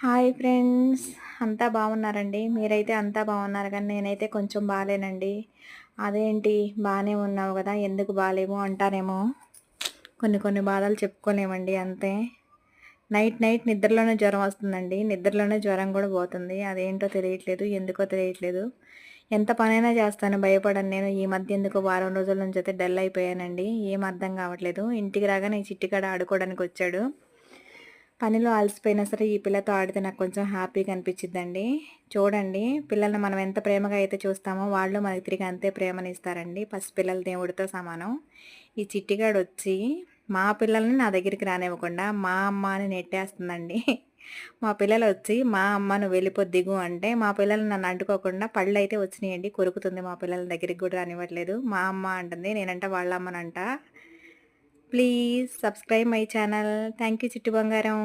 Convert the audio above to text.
Hi friends. అంతా బాగున్నారండి? మీరైతే అంతా బాగున్నారు కానీ నేనైతే కొంచెం బాలేనండి. అదేంటి బానే ఉన్నావు గదా! ఎందుకు బాలేవు అంటారేమో. కొన్ని కొన్ని బాధలు చెప్పుకోలేమండి అంతే. నైట్ నైట్ నిద్రలోనే జ్వరం వస్తుందండి. నిద్రలోనే జ్వరం గూడా పోతుంది. అదేంటో తెలియట్లేదు. ఎందుకో తెలియట్లేదు. ఎంత పనైనా చేస్తాను భయపడను నేను. ఈ మధ్య ఎందుకో వారం రోజుల నుంచయితే డల్ అయిపోయానండి. ఏం అర్థం కావట్లేదు. ఇంటికి రాగానే ఈ చిట్టికాడ ఆడుకోవడానికొచ్చాడు. పనిలో అలసిపోయినా సరే ఈ పిల్లతో ఆడితే నాకు కొంచెం హ్యాపీగా అనిపించిద్దండి. చూడండి, పిల్లల్ని మనం ఎంత ప్రేమగా అయితే చూస్తామో వాళ్ళు మనకి తిరిగి అంతే ప్రేమనిస్తారండి. పసిపిల్లలు దేవుడితో సమానం. ఈ చిట్టిగాడొచ్చి మా పిల్లల్ని నా దగ్గరికి రానివ్వకుండా మా అమ్మ అని నెట్టేస్తుందండి. మా పిల్లలొచ్చి మా అమ్మ నువ్వు వెళ్ళిపో దిగు అంటే మా పిల్లలు నన్ను అంటుకోకుండా పళ్ళైతే వచ్చినాయండి. కొరుకుతుంది, మా పిల్లల దగ్గరికి కూడా రానివ్వట్లేదు. మా అమ్మ అంటుంది, నేనంట వాళ్ళ అమ్మనంట. Please subscribe my channel. Thank you చిట్టి బంగారం.